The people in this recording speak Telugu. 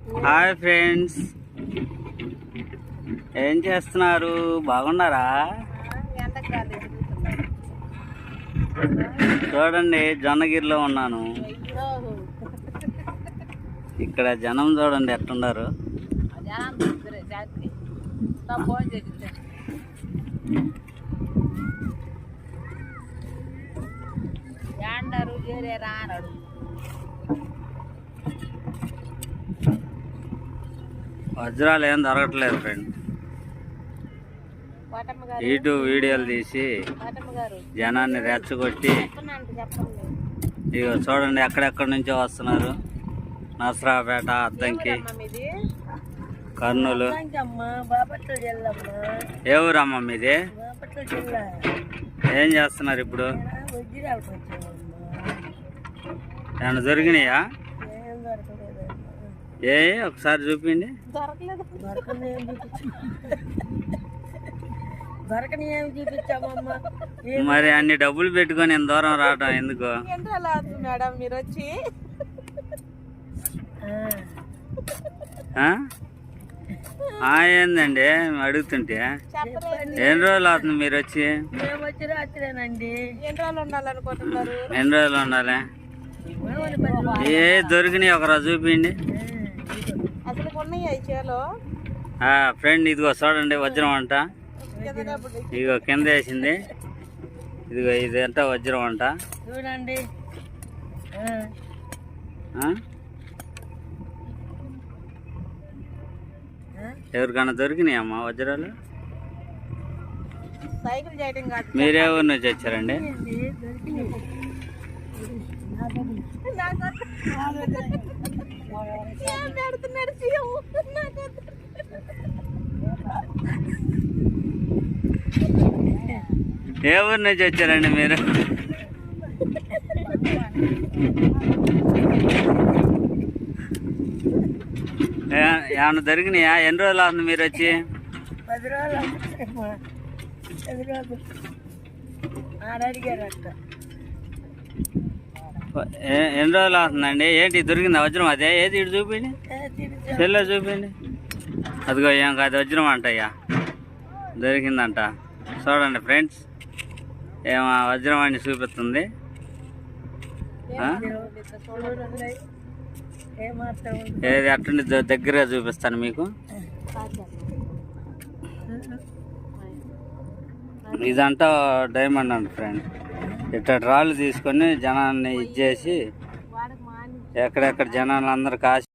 హాయ్ ఫ్రెండ్స్, ఏం చేస్తున్నారు? బాగున్నారా? చూడండి, జొన్నగిరిలో ఉన్నాను. ఇక్కడ జనం చూడండి ఎట్టున్నారు. వజ్రాలు ఏం దొరకట్లేదు ఫ్రెండ్. ఇటు వీడియోలు తీసి జనాన్ని రెచ్చగొట్టి, ఇక చూడండి ఎక్కడెక్కడి నుంచో వస్తున్నారు. నసరాపేట, అద్దంకి, కర్నూలు. ఏ ఊరమ్మా మీది? ఏం చేస్తున్నారు ఇప్పుడు? ఏమన్నా దొరికినాయా? ఏ ఒకసారి చూపిండి. మరి అన్ని డబ్బులు పెట్టుకొని ఇంత దూరం రావటం ఎందుకు? మేడం మీరు వచ్చి ఏందండి అడుగుతుంటే? ఎన్ని రోజులు అవుతుంది మీరు వచ్చి? ఎన్ని రోజులు ఉండాలనుకుంటున్నారు? ఎన్ని రోజులు ఉండాలి? ఏ దొరికినాయి ఒకరోజు చూపిండి. అసలు ఉన్నాయి చేలో ఫ్రెండ్. ఇదిగో చూడండి, వజ్రం అంట. ఇదిగో కింద వేసింది. ఇదిగో ఇది అంట వజ్రం అంట. చూడండి. ఎవరికైనా దొరికినాయి అమ్మా వజ్రాలు? సైకిల్ చేయడం కాదు. మీరే ఊరి నుంచి వచ్చారండి? ఏ ఊరి నుంచి వచ్చారండి మీరు? ఏమన్నా దొరికినాయా? ఎన్ని రోజులు అవుతుంది మీరు వచ్చి? 10 రోజులు. ఎన్ని రోజులు అవుతుందండి? ఏంటి దొరికింది వజ్రం? అదే ఏది? ఇటు చూపిండి, చెల్లె చూపిండి. అదిగో ఏం కాదు, వజ్రం అంటయ్యా, దొరికిందంట. చూడండి ఫ్రెండ్స్, ఏమో వజ్రం అని చూపిస్తుంది. ఏది అట్టుండి దగ్గరగా చూపిస్తాను మీకు. ఇదంతా డైమండ్ అండి ఫ్రెండ్. ఇట్లా రాళ్ళు తీసుకొని జనాన్ని ఇచ్చేసి ఎక్కడెక్కడ జనాలు అందరికి ఆశ